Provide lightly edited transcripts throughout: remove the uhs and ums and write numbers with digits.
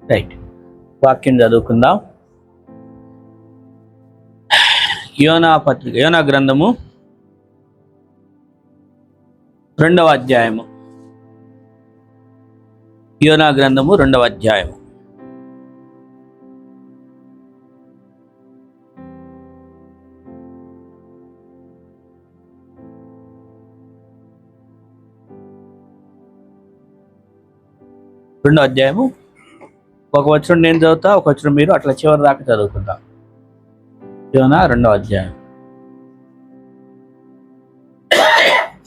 Right, వాక్యం చదువుకుందాం. యోనా గ్రంథము 2వ అధ్యాయము. యోనా గ్రంథము 2వ అధ్యాయము. రెండో అధ్యాయము, ఒక వచనం నేను చదువుతా, ఒక వచనం మీరు, అట్లా చివరి దాకా చదువుకుందాం. యోనా 2వ అధ్యాయం.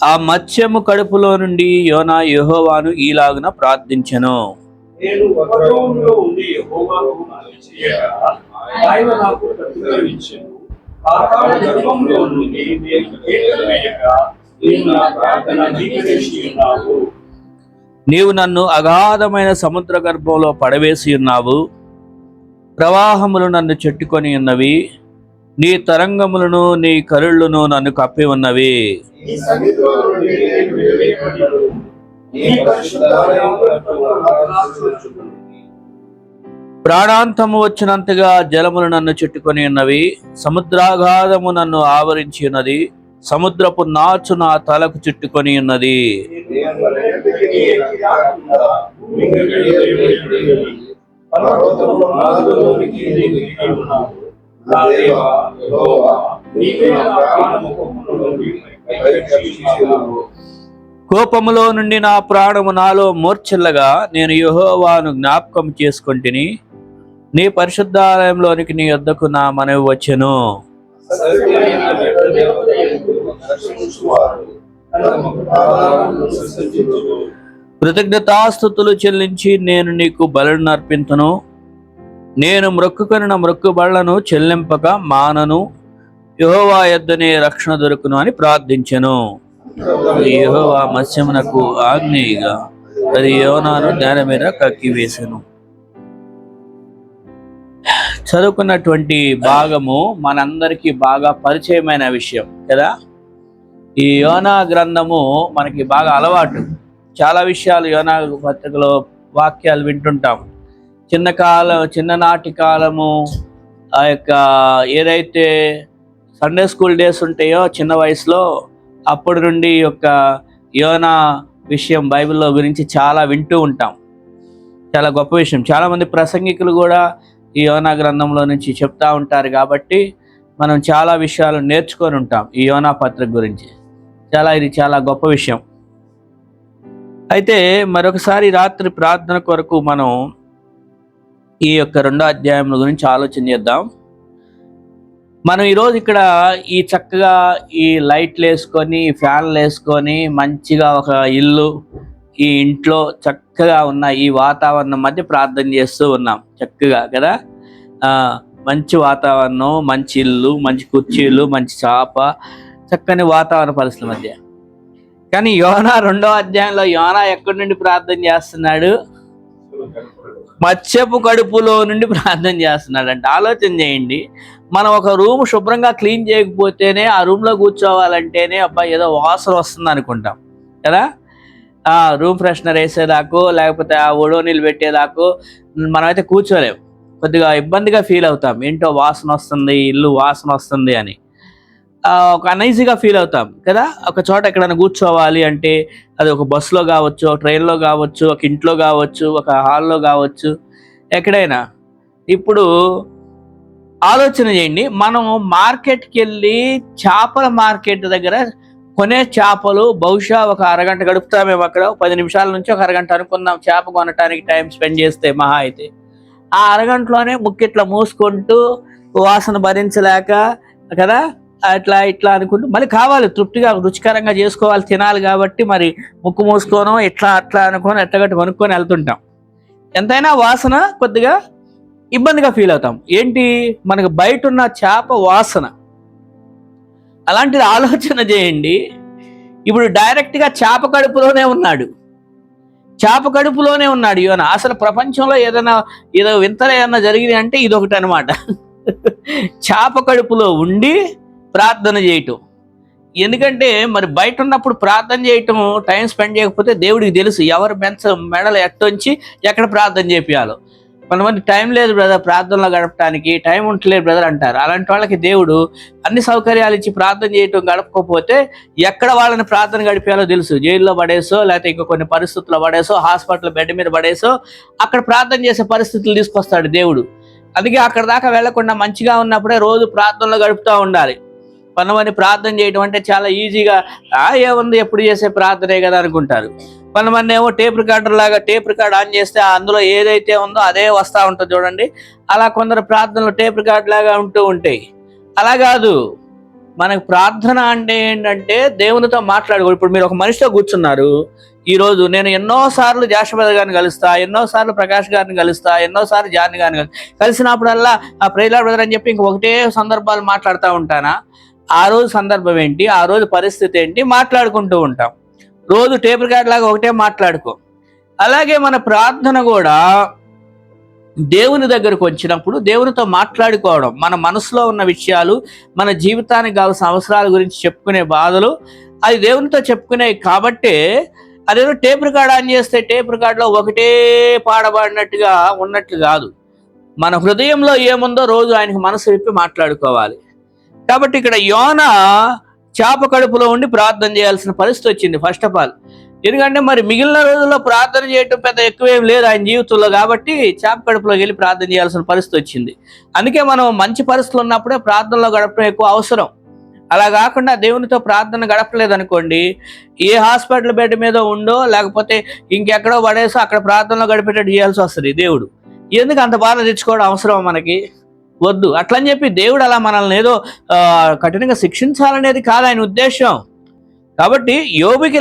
ఆ మత్స్యము కడుపులో నుండి యోనా యెహోవాను ఈలాగున ప్రార్థించెను. నీవు నన్ను అగాధమైన సముద్ర గర్భంలో పడవేసి ఉన్నావు. ప్రవాహములు నన్ను చెట్టుకొని ఉన్నవి. నీ తరంగములను నీ కరుళ్ళను నన్ను కప్పి ఉన్నవి. ప్రాణాంతము వచ్చినంతగా జలములు నన్ను చుట్టుకొని ఉన్నవి. సముద్రాగాధము నన్ను ఆవరించి ఉన్నది. సముద్రపు నాచు నా తలకు చుట్టుకొని ఉన్నది. కోపములో నుండి నా ప్రాణము నాలో మూర్ఛిల్లగా నేను యెహోవాను జ్ఞాపకం చేసుకొంటిని. నీ పరిశుద్ధాలయంలోనికి నీ యొద్దకు నా మనవి వచ్చెను. కృతజ్ఞతాస్తుతులు చెల్లించి నేను నీకు బలులను అర్పింతును. నేను మ్రొక్కుకొనిన మ్రొక్కుబళ్లను చెల్లింపక మానను. యెహోవా యొద్దనే రక్షణ దొరుకును అని ప్రార్థించెను. యెహోవా మత్స్యమునకు ఆజ్ఞేయగా అది యోనాను నేల మీద కక్కివేసెను. చదువుకున్నటువంటి భాగము మనందరికీ బాగా పరిచయమైన విషయం కదా. ఈ యోనా గ్రంథము మనకి బాగా అలవాటు. చాలా విషయాలు యోనా పత్రికలో వాక్యాలు వింటుంటాం. చిన్ననాటి కాలము, ఆ యొక్క ఏదైతే సండే స్కూల్ డేస్ ఉంటాయో చిన్న వయసులో, అప్పటి నుండి యొక్క యోనా విషయం బైబిల్లో గురించి చాలా వింటూ ఉంటాం. చాలా గొప్ప విషయం. చాలామంది ప్రసంగికులు కూడా ఈ యోనా గ్రంథంలో నుంచి చెప్తా ఉంటారు. కాబట్టి మనం చాలా విషయాలు నేర్చుకొని ఉంటాం ఈ యోనా పత్రిక గురించి. ఇది చాలా గొప్ప విషయం. అయితే మరొకసారి రాత్రి ప్రార్థన కొరకు మనం ఈ యొక్క 2వ అధ్యాయం గురించి ఆలోచన చేద్దాం. మనం ఈరోజు ఇక్కడ ఈ చక్కగా ఈ లైట్లు వేసుకొని, ఫ్యాన్లు వేసుకొని, మంచిగా ఒక ఇల్లు, ఈ ఇంట్లో చక్కగా ఉన్న ఈ వాతావరణం మధ్య ప్రార్థన చేస్తూ ఉన్నాం. చక్కగా కదా, మంచి వాతావరణం, మంచి ఇల్లు, మంచి కుర్చీలు, మంచి చాప, చక్కని వాతావరణ పరిస్థితుల మధ్య. కానీ యోనా 2వ అధ్యాయంలో యోనా ఎక్కడి నుండి ప్రార్థన చేస్తున్నాడు? మత్స్యపు కడుపులో నుండి ప్రార్థన చేస్తున్నాడు. అంటే ఆలోచన చేయండి. మనం ఒక రూమ్ శుభ్రంగా క్లీన్ చేయకపోతేనే, ఆ రూమ్లో కూర్చోవాలంటేనే అబ్బా ఏదో వాసన వస్తుంది అనుకుంటాం కదా. ఆ రూమ్ ఫ్రెషనర్ వేసేదాకో, లేకపోతే ఆ ఒడోనీళ్ళు పెట్టేదాకో మనమైతే కూర్చోలేము. కొద్దిగా ఇబ్బందిగా ఫీల్ అవుతాం. ఏంటో వాసన వస్తుంది, ఇల్లు వాసన వస్తుంది అని ఒక అనీజీగా ఫీల్ అవుతాం కదా. ఒక చోట ఎక్కడైనా కూర్చోవాలి అంటే అది ఒక బస్సులో కావచ్చు, ఒక ట్రైన్లో కావచ్చు, ఒక ఇంట్లో కావచ్చు, ఒక హాల్లో కావచ్చు, ఎక్కడైనా. ఇప్పుడు ఆలోచన చేయండి, మనము మార్కెట్కి వెళ్ళి చేపల మార్కెట్ దగ్గర కొనే చేపలు బహుశా ఒక అరగంట గడుపుతామేమో. అక్కడ 10 నిమిషాల నుంచి ఒక అరగంట అనుకుందాం చేప కొనటానికి టైం స్పెండ్ చేస్తే మహా అయితే. ఆ అరగంటలోనే ముక్కిట్లా మూసుకుంటూ వాసన భరించలేక కదా, అట్లా ఇట్లా అనుకుంటూ మళ్ళీ కావాలి, తృప్తిగా రుచికరంగా చేసుకోవాలి, తినాలి. కాబట్టి మరి ముక్కు మూసుకోనో ఇట్లా అట్లా అనుకొని ఎట్టగట్టు కొనుక్కొని వెళ్తుంటాం. ఎంతైనా వాసన కొద్దిగా ఇబ్బందిగా ఫీల్ అవుతాం. ఏంటి, మనకు బయట ఉన్న చేప వాసన. అలాంటిది ఆలోచన చేయండి. ఇప్పుడు డైరెక్ట్గా చేప కడుపులోనే ఉన్నాడు యోనా. అసలు ప్రపంచంలో ఏదో వింతలు ఏదైనా జరిగింది అంటే ఇదొకటి అనమాట. చేప కడుపులో ఉండి ప్రార్థన చేయటం. ఎందుకంటే మరి బయట ఉన్నప్పుడు ప్రార్థన చేయటం, టైం స్పెండ్ చేయకపోతే దేవుడికి తెలుసు ఎవరు మెడలు ఎట్టొంచి ఎక్కడ ప్రార్థన చేపియాలో. కొంతమంది టైం లేదు బ్రదర్ ప్రార్థనలో గడపడానికి, టైం ఉండలేదు బ్రదర్ అంటారు. అలాంటి వాళ్ళకి దేవుడు అన్ని సౌకర్యాలు ఇచ్చి ప్రార్థన చేయటం గడపకపోతే ఎక్కడ వాళ్ళని ప్రార్థన గడిపేయాలో తెలుసు. జైల్లో పడేసో, లేకపోతే ఇంకా కొన్ని పరిస్థితుల్లో పడేసో, హాస్పిటల్ బెడ్ మీద పడేసో అక్కడ ప్రార్థన చేసే పరిస్థితులు తీసుకొస్తాడు దేవుడు. అందుకే అక్కడ దాకా వెళ్లకుండా మంచిగా ఉన్నప్పుడే రోజు ప్రార్థనలో గడుపుతూ ఉండాలి. కొంతమంది ప్రార్థన చేయడం అంటే చాలా ఈజీగా ఏముంది ఎప్పుడు చేసే ప్రార్థనే కదా అనుకుంటారు. కొంతమంది ఏమో టేప్ రికార్డ్ ఆన్ చేస్తే అందులో ఏదైతే ఉందో అదే వస్తూ ఉంటుంది చూడండి. అలా కొందరు ప్రార్థనలు టేప్ రికార్డ్ లాగా ఉంటూ ఉంటాయి. అలా కాదు, మనకు ప్రార్థన అంటే ఏంటంటే దేవునితో మాట్లాడుకో. ఇప్పుడు మీరు ఒక మనిషితో కూర్చున్నారు. ఈరోజు నేను ఎన్నోసార్లు జాషపద గారిని కలుస్తా, ఎన్నోసార్లు ప్రకాష్ గారిని కలుస్తా, ఎన్నోసార్లు జాని గారిని కలిసినప్పుడల్లా ఆ ప్రైలాడ్ బ్రదర్ అని చెప్పి ఇంక ఒకటే సందర్భాలు మాట్లాడుతూ ఉంటానా? ఆ రోజు సందర్భం ఏంటి, ఆ రోజు పరిస్థితి ఏంటి మాట్లాడుకుంటూ ఉంటాం. రోజు టేప్ రికార్డ్ లాగా ఒకటే మాట్లాడుకో. అలాగే మన ప్రార్థన కూడా దేవుని దగ్గరకు వచ్చినప్పుడు దేవునితో మాట్లాడుకోవడం, మన మనసులో ఉన్న విషయాలు, మన జీవితానికి కావాల్సిన అవసరాల గురించి చెప్పుకునే బాధలు అది దేవునితో చెప్పుకునేవి. కాబట్టే అదేదో టేప్ రికార్డ్ ఆన్ చేస్తే టేప్ రికార్డులో ఒకటే పాడబడినట్టుగా ఉన్నట్లు కాదు. మన హృదయంలో ఏముందో రోజు ఆయనకు మనసు విప్పి మాట్లాడుకోవాలి. కాబట్టి ఇక్కడ యోనా చేప కడుపులో ఉండి ప్రార్థన చేయాల్సిన పరిస్థితి వచ్చింది ఫస్ట్ ఆఫ్ ఆల్. ఎందుకంటే మరి మిగిలిన రోజుల్లో ప్రార్థన చేయటం పెద్ద ఎక్కువేం లేదు ఆయన జీవితంలో, కాబట్టి చేప కడుపులోకి వెళ్ళి ప్రార్థన చేయాల్సిన పరిస్థితి వచ్చింది. అందుకే మనం మంచి పరిస్థితులు ఉన్నప్పుడే ప్రార్థనలో గడపడం ఎక్కువ అవసరం. అలా కాకుండా దేవునితో ప్రార్థన గడపలేదు అనుకోండి, ఏ హాస్పిటల్ బెడ్ మీద ఉండో లేకపోతే ఇంకెక్కడో పడేసో అక్కడ ప్రార్థనలో గడిపేటట్టు చేయాల్సి వస్తుంది. దేవుడు ఎందుకు అంత బాధ తెచ్చుకోవడం అవసరం మనకి? వద్దు. అట్లని చెప్పి దేవుడు అలా మనల్ని ఏదో కఠినంగా శిక్షించాలనేది కాదు ఆయన ఉద్దేశం. కాబట్టి యోనాకి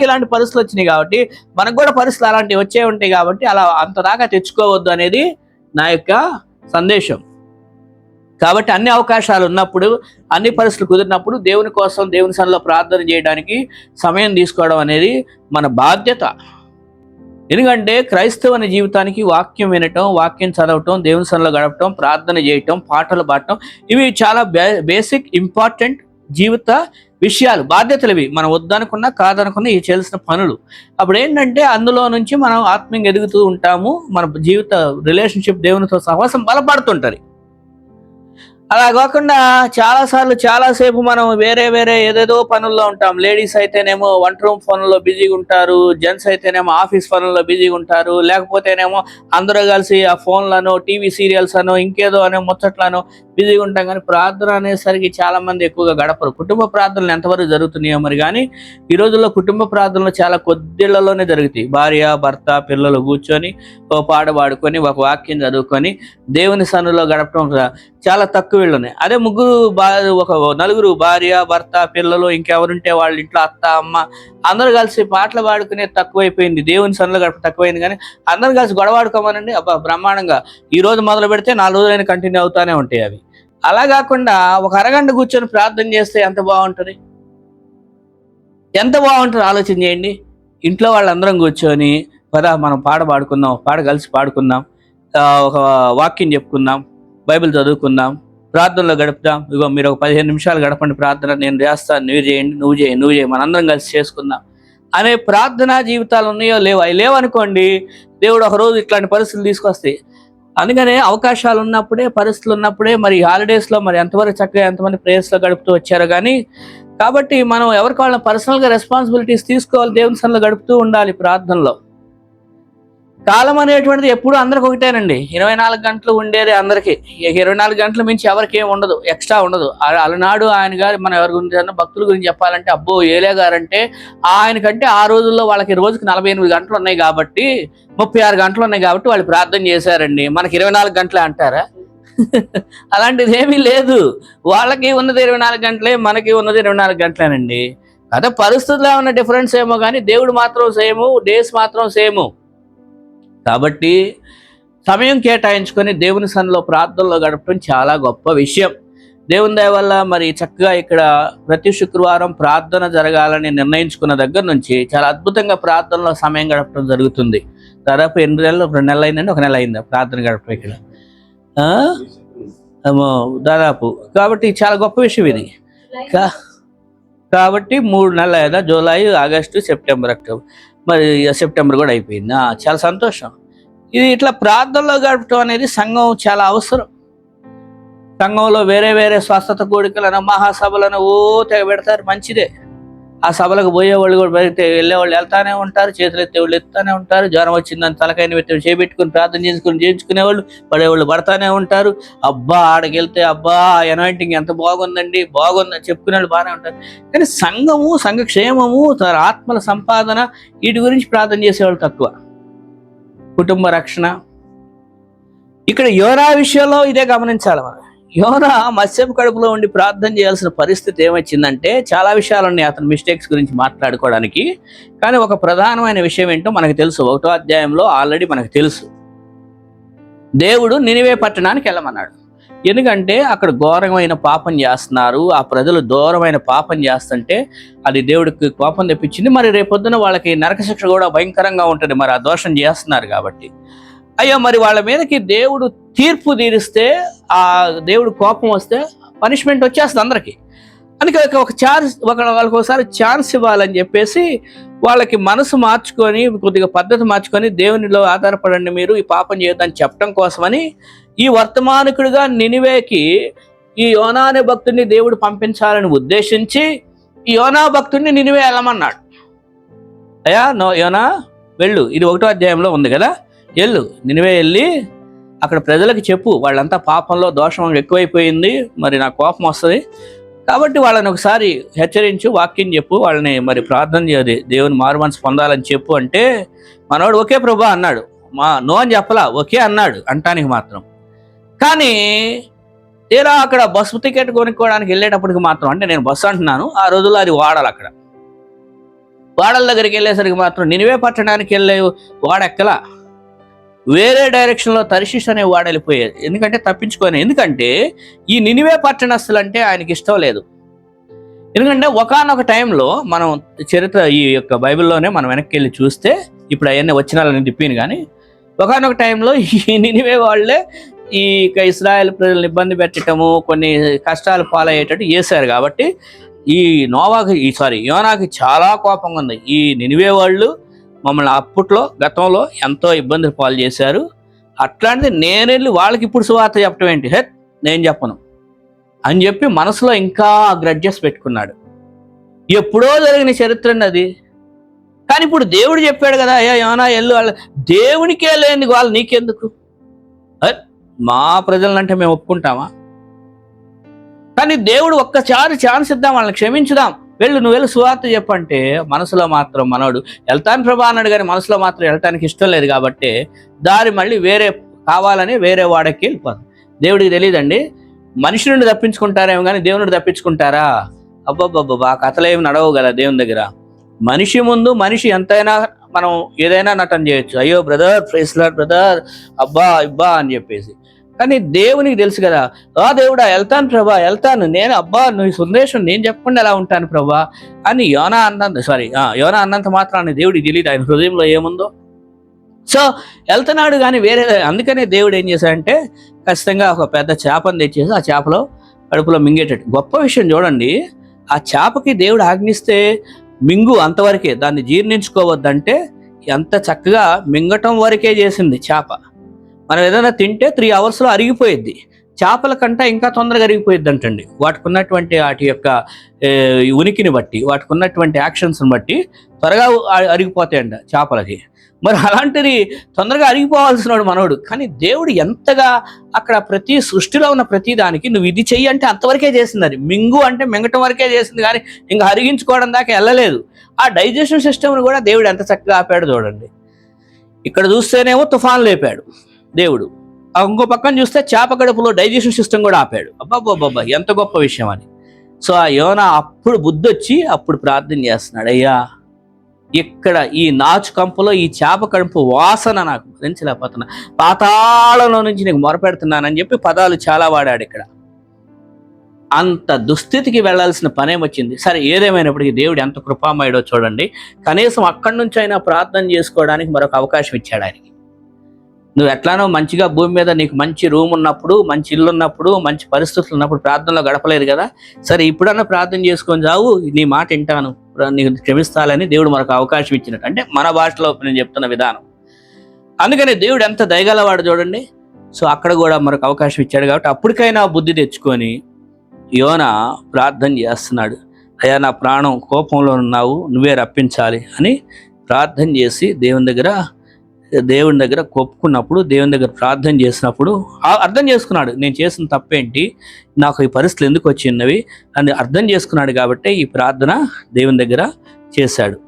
ఇలాంటి పరిస్థితులు వచ్చినాయి కాబట్టి మనకు కూడా పరిస్థితులు అలాంటివి వచ్చే ఉంటాయి. కాబట్టి అలా అంతదాకా తెచ్చుకోవద్దు అనేది నా యొక్క సందేశం. కాబట్టి అన్ని అవకాశాలు ఉన్నప్పుడు, అన్ని పరిస్థితులు కుదిరినప్పుడు దేవుని కోసం దేవుని సన్నిధిలో ప్రార్థన చేయడానికి సమయం తీసుకోవడం అనేది మన బాధ్యత. ఎందుకంటే క్రైస్తవుని జీవితానికి వాక్యం వినటం, వాక్యం చదవటం, దేవుని సన్నిధిలో గడపటం, ప్రార్థన చేయటం, పాటలు పాడటం ఇవి చాలా బేసిక్ ఇంపార్టెంట్ జీవిత విషయాలు, బాధ్యతలు. ఇవి మనం వద్దనుకున్నా కాదనుకున్నా ఇవి చేయాల్సిన పనులు. అప్పుడు ఏంటంటే అందులో నుంచి మనం ఆత్మీయంగా ఎదుగుతూ ఉంటాము. మన జీవిత రిలేషన్షిప్ దేవునితో సహవాసం బలపడుతుంటది. అలా కాకుండా చాలాసేపు మనం వేరే ఏదేదో పనుల్లో ఉంటాం. లేడీస్ అయితేనేమో వంట రూమ్ పనుల్లో బిజీగా ఉంటారు, జెంట్స్ అయితేనేమో ఆఫీస్ పనుల్లో బిజీగా ఉంటారు, లేకపోతేనేమో అందరూ కలిసి ఆ ఫోన్లను, టీవీ సీరియల్స్ అనో ఇంకేదో అనే ముచ్చట్లను బిజీగా ఉంటాం. కానీ ప్రార్థన అనేసరికి చాలా మంది ఎక్కువగా గడపరు. కుటుంబ ప్రార్థనలు ఎంతవరకు జరుగుతున్నాయో మరి, కానీ ఈ రోజుల్లో కుటుంబ ప్రార్థనలు చాలా కొద్దిళ్లలోనే జరుగుతాయి. భార్య, భర్త, పిల్లలు కూర్చొని ఓ పాట పాడుకొని ఒక వాక్యం చదువుకొని దేవుని సన్నిధిలో గడపడం చాలా తక్కువ ఉన్నాయి. అదే నలుగురు భార్య, భర్త, పిల్లలు ఇంకెవరుంటే వాళ్ళ ఇంట్లో అత్త, అమ్మ అందరూ కలిసి పాటలు పాడుకునే తక్కువైపోయింది. దేవుని సన్నిధిలో గడప తక్కువైంది. కానీ అందరూ కలిసి గొడవాడుకోమనండి, అబ్బా బ్రహ్మాండంగా ఈ రోజు మొదలు పెడితే 4 రోజులైనా కంటిన్యూ అవుతానే ఉంటాయి అవి. అలా కాకుండా ఒక అరగంట కూర్చొని ప్రార్థన చేస్తే ఎంత బాగుంటుంది ఆలోచన చేయండి. ఇంట్లో వాళ్ళందరం కూర్చొని పదా మనం కలిసి పాడుకుందాం, ఒక వాక్యం చెప్పుకుందాం, బైబిల్ చదువుకుందాం, ప్రార్థనలో గడుపుదాం. ఇగో మీరు ఒక 15 నిమిషాలు గడపండి ప్రార్థన, నేను చేస్తాను, నువ్వు చేయండి, నువ్వు చేయి, మనందరం కలిసి చేసుకుందాం అనే ప్రార్థనా జీవితాలు ఉన్నాయో లేవో? అవి లేవనుకోండి, దేవుడు ఒక రోజు ఇట్లాంటి పరిస్థితులు తీసుకొస్తాయి. అందుకనే అవకాశాలు ఉన్నప్పుడే, పరిస్థితులు ఉన్నప్పుడే, మరి హాలిడేస్లో మరి ఎంతవరకు చక్కగా ఎంతమంది ప్రేయర్స్లో గడుపుతూ వచ్చారో. కానీ కాబట్టి మనం ఎవరికి వాళ్ళ పర్సనల్గా రెస్పాన్సిబిలిటీస్ తీసుకోవాలి, దేవుని సన్నిధిలో గడుపుతూ ఉండాలి ప్రార్థనలో. కాలం అనేటువంటిది ఎప్పుడు అందరికి ఒకటేనండి. 24 గంటలు ఉండేది అందరికీ. 24 గంటల మించి ఎవరికి ఏం ఉండదు, ఎక్స్ట్రా ఉండదు. అలనాడు ఆయన గారు మనం ఎవరి గురించి భక్తుల గురించి చెప్పాలంటే అబ్బో ఏలే గారంటే ఆయనకంటే ఆ రోజుల్లో వాళ్ళకి రోజుకి 48 గంటలు ఉన్నాయి కాబట్టి, 36 గంటలు ఉన్నాయి కాబట్టి వాళ్ళు ప్రార్థన చేశారండి. మనకి 24 గంటలే అంటారా? అలాంటిది ఏమీ లేదు. వాళ్ళకి ఉన్నది 24 గంటలే, మనకి ఉన్నది 24 గంటలేనండి. అదే పరిస్థితుల్లో ఉన్న డిఫరెన్స్ ఏమో కానీ దేవుడు మాత్రం సేము, డేస్ మాత్రం సేము. కాబట్టి సమయం కేటాయించుకొని దేవుని సన్నిధిలో ప్రార్థనలో గడపడం చాలా గొప్ప విషయం. దేవుని దయ వల్ల మరి చక్కగా ఇక్కడ ప్రతి శుక్రవారం ప్రార్థన జరగాలని నిర్ణయించుకున్న దగ్గర నుంచి చాలా అద్భుతంగా ప్రార్థనలో సమయం గడపడం జరుగుతుంది. దాదాపు 8 నెలలు, 2 నెలలు అయిందండి, 1 నెల అయిందా ప్రార్థన గడపడం ఇక్కడ దాదాపు. కాబట్టి చాలా గొప్ప విషయం ఇది. కాబట్టి 3 నెలలు అయ్యా, జూలై, ఆగస్టు, సెప్టెంబర్, అక్టోబర్, మరి సెప్టెంబర్ కూడా అయిపోయింది. చాలా సంతోషం. ఇది ఇట్లా ప్రార్థనలో గడపటం అనేది సంఘం చాలా అవసరం. సంఘంలో వేరే వేరే స్వస్థత కోడికలను మహాసభలను తెగ పెడతారు, మంచిదే. ఆ సభలకు పోయేవాళ్ళు కూడా వెళ్ళేవాళ్ళు వెళ్తానే ఉంటారు, చేతులు ఎత్తేవాళ్ళు ఎత్తుతానే ఉంటారు, జ్వరం వచ్చిందని తలకాయని పెట్టి చేపెట్టుకుని ప్రార్థన చేయించుకునేవాళ్ళు పడేవాళ్ళు పడతానే ఉంటారు. అబ్బా ఆడకి వెళ్తే అబ్బా ఎనాయింటింగ్ ఎంత బాగుందండి, బాగుందని చెప్పుకునేవాళ్ళు బాగానే ఉంటారు. కానీ సంఘము, సంఘక్షేమము, ఆత్మల సంపాదన వీటి గురించి ప్రార్థన చేసేవాళ్ళు తక్కువ. కుటుంబ రక్షణ. ఇక్కడ యోనా విషయంలో ఇదే గమనించాలి మనం. యోనా మత్స్యపు కడుపులో ఉండి ప్రార్థన చేయాల్సిన పరిస్థితి ఏమొచ్చిందంటే, చాలా విషయాలు ఉన్నాయి అతని మిస్టేక్స్ గురించి మాట్లాడుకోవడానికి. కానీ ఒక ప్రధానమైన విషయం ఏంటో మనకు తెలుసు. 1వ అధ్యాయంలో ఆల్రెడీ మనకు తెలుసు, దేవుడు నినివే పట్టణానికి వెళ్ళమన్నాడు. ఎందుకంటే అక్కడ ఘోరమైన పాపం చేస్తున్నారు, ఆ ప్రజలు దూరమైన పాపం చేస్తుంటే అది దేవుడికి కోపం తెప్పించింది. మరి రేపొద్దున వాళ్ళకి నరక శిక్ష కూడా భయంకరంగా ఉంటుంది, మరి ఆ దోషం చేస్తున్నారు కాబట్టి. అయ్యో మరి వాళ్ళ మీదకి దేవుడు తీర్పు తీరిస్తే, ఆ దేవుడు కోపం వస్తే పనిష్మెంట్ వచ్చేస్తుంది అందరికీ. అందుకే వాళ్ళకి ఒకసారి ఛాన్స్ ఇవ్వాలని చెప్పేసి వాళ్ళకి మనసు మార్చుకొని, కొద్దిగా పద్ధతి మార్చుకొని దేవునిలో ఆధారపడండి, మీరు ఈ పాపం చేయొద్దని చెప్పడం కోసమని ఈ వర్తమానికుడిగా నినివేకి ఈ యోనా అనే భక్తుడిని దేవుడు పంపించాలని ఉద్దేశించి ఈ యోనా భక్తుడిని నినివే వెళ్ళమన్నాడు. అయ్యా యోనా వెళ్ళు, ఇది 1వ అధ్యాయంలో ఉంది కదా, వెళ్ళు నినివే వెళ్ళి అక్కడ ప్రజలకు చెప్పు, వాళ్ళంతా పాపంలో దోషం ఎక్కువైపోయింది, మరి నాకు కోపం వస్తుంది కాబట్టి వాళ్ళని ఒకసారి హెచ్చరించు, వాక్యం చెప్పు, వాళ్ళని మరి ప్రార్థన చేయదు, దేవుని మారు మనసు పొందాలని చెప్పు అంటే మనోడు ఓకే ప్రభా అన్నాడు. నో అని చెప్పలా, ఓకే అన్నాడు అంటానికి మాత్రం. కానీ తీరా అక్కడ బస్సు టికెట్ కొనుక్కోవడానికి వెళ్ళేటప్పటికి మాత్రం, అంటే నేను బస్సు అంటున్నాను, ఆ రోజుల్లో అది వాడాలి. అక్కడ వాడల దగ్గరికి వెళ్ళేసరికి మాత్రం నినివే పట్టణానికి వెళ్ళే వాడెక్కల, వేరే డైరెక్షన్లో తర్షీష్ అనే వాడు వెళ్ళిపోయేది. ఎందుకంటే తప్పించుకొని, ఎందుకంటే ఈ నినివే పట్టణస్తులు అంటే ఆయనకి ఇష్టం లేదు. ఎందుకంటే ఒకానొక టైంలో మనం చరిత్ర ఈ యొక్క బైబిల్లోనే మనం వెనక్కి వెళ్ళి చూస్తే, ఇప్పుడు అవన్నీ వచ్చినాలని తిప్పిను, కానీ ఒకానొక టైంలో ఈ నినివే వాళ్ళే ఈ ఇస్రాయేల్ ప్రజలను ఇబ్బంది పెట్టడము, కొన్ని కష్టాలు పాలయ్యేటట్టు చేశారు. కాబట్టి ఈ యోనాకి చాలా కోపంగా ఉంది. ఈ నినివే వాళ్ళు మమ్మల్ని అప్పట్లో గతంలో ఎంతో ఇబ్బందులు పాలు చేశారు, అట్లాంటిది నేను వెళ్ళి వాళ్ళకి ఇప్పుడు సువార్త చెప్పడం ఏంటి, నేను చెప్పను అని చెప్పి మనసులో ఇంకా గ్రడ్జెస్ పెట్టుకున్నాడు. ఎప్పుడో జరిగిన చరిత్ర అది. కానీ ఇప్పుడు దేవుడు చెప్పాడు కదా, అయ్యా యోనా వెళ్ళు, వాళ్ళ దేవునికే లేని వాళ్ళు నీకెందుకు, మా ప్రజలంటే మేము ఒప్పుకుంటామా? కానీ దేవుడు ఒక్కసారి ఛాన్స్ ఇద్దాం, వాళ్ళని క్షమించుదాం, నువ్వు వెళ్ళి సువార్త చెప్పంటే మనసులో మాత్రం మనోడు వెళ్తాను ప్రభా అన్నాడు, కానీ మనసులో మాత్రం వెళ్ళటానికి ఇష్టం లేదు. కాబట్టి దారి మళ్ళీ వేరే కావాలని వేరే వాడకి వెళ్ళిపోతుంది. దేవుడికి తెలియదండి, మనిషి నుండి తప్పించుకుంటారేమో కానీ దేవుని నుండి తప్పించుకుంటారా? అబ్బబ్బబ్బా, కథలు ఏమి నడవు కదా దేవుని దగ్గర. మనిషి ముందు మనిషి ఎంతైనా మనం ఏదైనా నటన చేయొచ్చు, అయ్యో బ్రదర్ ప్రైజ్ లార్డ్ బ్రదర్ అబ్బా ఇబ్బా అని చెప్పేసి. కానీ దేవునికి తెలుసు కదా, దేవుడా వెళ్తాను ప్రభా, వెళ్తాను నేను, అబ్బా నువ్వు సందేశం నేను చెప్పకుండా ఎలా ఉంటాను ప్రభా అని యోనా అన్నంత మాత్రాన్ని దేవుడికి తెలియదు ఆయన హృదయంలో ఏముందో. సో వెళ్తున్నాడు కానీ వేరే. అందుకనే దేవుడు ఏం చేశాడంటే ఖచ్చితంగా ఒక పెద్ద చేపను తెచ్చేసి ఆ చేపలో కడుపులో మింగేటట్టు. గొప్ప విషయం చూడండి, ఆ చేపకి దేవుడు ఆజ్ఞిస్తే మింగు అంతవరకే, దాన్ని జీర్ణించుకోవద్దంటే ఎంత చక్కగా మింగటం వరకే చేసింది చేప. మనం ఏదైనా తింటే 3 అవర్స్లో అరిగిపోయిద్ది, చేపల కంటే ఇంకా తొందరగా అరిగిపోయిద్ది అంటండి. వాటికి ఉన్నటువంటి వాటి యొక్క ఉనికిని బట్టి, వాటికి ఉన్నటువంటి యాక్షన్స్ని బట్టి త్వరగా అరిగిపోతాయండి చేపలకి. మరి అలాంటిది తొందరగా అరిగిపోవాల్సిన మనోడు. కానీ దేవుడు ఎంతగా అక్కడ ప్రతి సృష్టిలో ఉన్న ప్రతి దానికి నువ్వు ఇది చెయ్యి అంటే అంతవరకే చేసింది. అది మింగు అంటే మింగటం వరకే చేసింది, కానీ ఇంకా అరిగించుకోవడం దాకా వెళ్ళలేదు. ఆ డైజెషన్ సిస్టమ్ని కూడా దేవుడు ఎంత చక్కగా ఆపాడు చూడండి. ఇక్కడ చూస్తేనేమో తుఫాన్ లేపాడు దేవుడు, ఇంకో పక్కన చూస్తే చేప గడుపులో డైజెషన్ సిస్టమ్ కూడా ఆపాడు. అబ్బాబ్బాబ్బా ఎంత గొప్ప విషయం అని. సో ఆ యోనా అప్పుడు బుద్ధి వచ్చి అప్పుడు ప్రార్థన చేస్తున్నాడు, అయ్యా ఇక్కడ ఈ నాచు కంపులో ఈ చేప కడుపు వాసన నాకు భరించలేకపోతున్నా, పాతాళంలో నుంచి నీకు మొరపెడుతున్నానని చెప్పి పదాలు చాలా వాడాడు. ఇక్కడ అంత దుస్థితికి వెళ్లాల్సిన పనేమొచ్చింది. సరే ఏదేమైనప్పటికీ దేవుడు ఎంత కృపామయుడో చూడండి. కనీసం అక్కడి నుంచి అయినా ప్రార్థన చేసుకోవడానికి మరొక అవకాశం ఇచ్చాడు ఆయనకి. నువ్వు ఎట్లానో మంచిగా భూమి మీద నీకు మంచి రూమ్ ఉన్నప్పుడు, మంచి ఇల్లు ఉన్నప్పుడు, మంచి పరిస్థితులు ఉన్నప్పుడు ప్రార్థనలో గడపలేదు కదా, సరే ఇప్పుడన్నా ప్రార్థన చేసుకొని చావు, నీ మాట వింటాను, నీకు క్షమిస్తాలని దేవుడు మనకు అవకాశం ఇచ్చినట్టు. అంటే మన భాషలో నేను చెప్తున్న విధానం. అందుకనే దేవుడు ఎంత దయగలవాడు చూడండి. సో అక్కడ కూడా మనకు అవకాశం ఇచ్చాడు కాబట్టి అప్పటికైనా బుద్ధి తెచ్చుకొని యోనా ప్రార్థన చేస్తున్నాడు. అయ్యా, నా ప్రాణం కోపంలో ఉన్నావు, నువ్వే రప్పించాలి అని ప్రార్థన చేసి దేవుని దగ్గర కొప్పుకున్నప్పుడు, దేవుని దగ్గర ప్రార్థన చేసినప్పుడు అర్థం చేసుకున్నాడు, నేను చేసిన తప్పేంటి, నాకు ఈ పరిస్థితులు ఎందుకు వచ్చినవి అని అర్థం చేసుకున్నాడు. కాబట్టి ఈ ప్రార్థన దేవుని దగ్గర చేశాడు.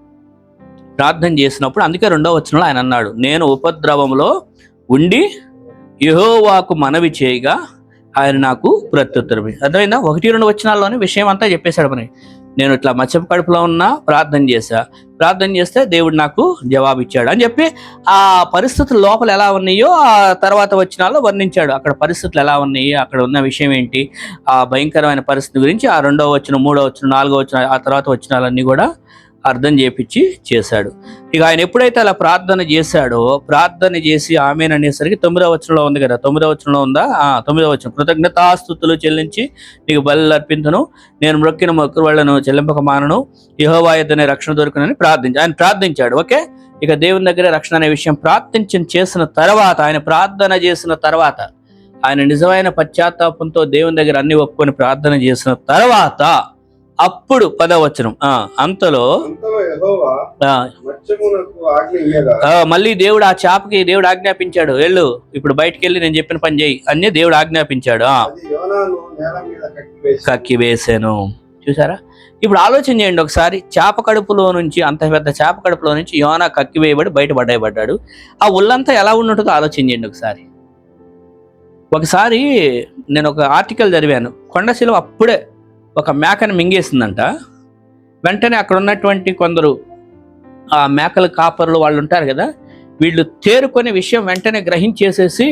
ప్రార్థన చేసినప్పుడు అందుకే 2వ వచనంలో ఆయన అన్నాడు, నేను ఉపద్రవంలో ఉండి యెహోవాకు మనవి చేయగా ఆయన నాకు ప్రత్యుత్తరం. అర్థమైందా? 1-2 వచనాల్లోనే విషయం అంతా చెప్పేశాడు. నేను ఇట్లా మచ్చపు కడుపులో ఉన్నా ప్రార్థన చేస్తే దేవుడు నాకు జవాబు ఇచ్చాడు అని చెప్పి ఆ పరిస్థితులు లోపల ఎలా ఉన్నాయో ఆ తర్వాత వచనాల్లో వర్ణించాడు. అక్కడ పరిస్థితులు ఎలా ఉన్నాయి, అక్కడ ఉన్న విషయం ఏంటి, ఆ భయంకరమైన పరిస్థితి గురించి ఆ 2వ వచనం, 3వ వచనం, 4వ వచనం, ఆ తర్వాత వచనాలన్నీ కూడా అర్థం చేపించి చేశాడు. ఇక ఆయన ఎప్పుడైతే అలా ప్రార్థన చేశాడో, ప్రార్థన చేసి ఆమెన్ అనేసరికి 9వ వచనంలో ఉంది కదా, 9వ వచనంలో ఉందా? 9వ వచనం, కృతజ్ఞతాస్తుతులు చెల్లించి నీకు బలులు అర్పించను, నేను మొక్కిన మొక్కుబడులను చెల్లింపక మానను, యెహోవా యొద్దనే రక్షణ దొరుకునని ఆయన ప్రార్థించాడు. ఓకే, ఇక దేవుని దగ్గర రక్షణ అనే విషయం చేసిన తర్వాత, ఆయన ప్రార్థన చేసిన తర్వాత, ఆయన నిజమైన పశ్చాత్తాపంతో దేవుని దగ్గర అన్ని ఒప్పుకొని ప్రార్థన చేసిన తర్వాత అప్పుడు 10వ వచనం, అంతలో మళ్ళీ దేవుడు ఆ చేపకి దేవుడు ఆజ్ఞాపించాడు, వెళ్ళు ఇప్పుడు బయటికి వెళ్ళి నేను చెప్పిన పని చేయి అని దేవుడు ఆజ్ఞాపించాడు. కక్కి వేసాను. చూసారా? ఇప్పుడు ఆలోచన చేయండి ఒకసారి, చేప కడుపులో నుంచి, అంత పెద్ద చేప కడుపులో నుంచి యోనా కక్కి వేయబడి బయటపడ్డాడు. ఆ ఒళ్ళంతా ఎలా ఉంటుందో ఆలోచన చేయండి ఒకసారి. ఒకసారి నేను ఒక ఆర్టికల్ చదివాను, కొండశిలువ అప్పుడే ఒక మేకను మింగేసిందంట. వెంటనే అక్కడ ఉన్నటువంటి కొందరు ఆ మేకల కాపర్లు వాళ్ళు ఉంటారు కదా, వీళ్ళు తేరుకొని విషయం వెంటనే గ్రహించేసేసి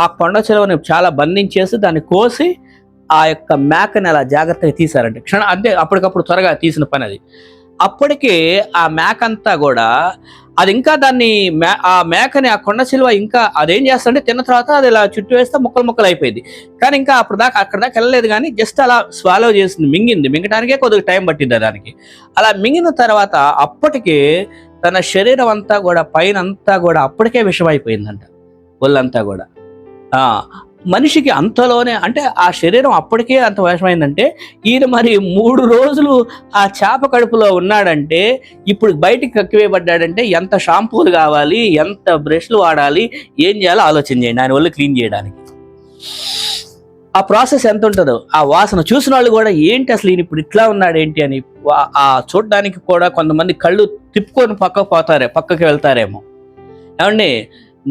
ఆ కొండ చిలువని చాలా బంధించేసి దాన్ని కోసి ఆ యొక్క మేకని అలా జాగ్రత్తగా తీశారంట. అంతే, అప్పటికప్పుడు త్వరగా తీసిన పని అది. అప్పటికే ఆ మేక అంతా కూడా అది ఇంకా దాన్ని ఆ మేకని, ఆ కొండ చిలువ ఇంకా అదేం చేస్తుంటే తిన్న తర్వాత అది ఇలా చుట్టూ వేస్తే ముక్కలు అయిపోయింది. కానీ ఇంకా అక్కడ దాకా వెళ్ళలేదు, కానీ జస్ట్ అలా స్వాలో చేసింది, మింగటానికే కొద్దిగా టైం పట్టింది దానికి. అలా మింగిన తర్వాత అప్పటికే తన శరీరం అంతా కూడా, పైన అంతా కూడా అప్పటికే విషమైపోయిందంట, ఒళ్ళంతా కూడా. మనిషికి అంతలోనే, అంటే ఆ శరీరం అప్పటికే అంత విషమైందంటే, ఈయన మరి 3 రోజులు ఆ చేప కడుపులో ఉన్నాడంటే, ఇప్పుడు బయటికి కక్కివేయబడ్డాడంటే ఎంత షాంపూలు కావాలి, ఎంత బ్రష్లు వాడాలి, ఏం చేయాలో ఆలోచన చేయండి ఆయన ఒళ్ళు క్లీన్ చేయడానికి. ఆ ప్రాసెస్ ఎంత ఉంటుందో, ఆ వాసన చూసిన వాళ్ళు కూడా ఏంటి అసలు ఈయన ఇప్పుడు ఇట్లా ఉన్నాడు ఏంటి అని ఆ చూడడానికి కూడా కొంతమంది కళ్ళు తిప్పుకొని పక్కకి వెళ్తారేమో. ఏమండి,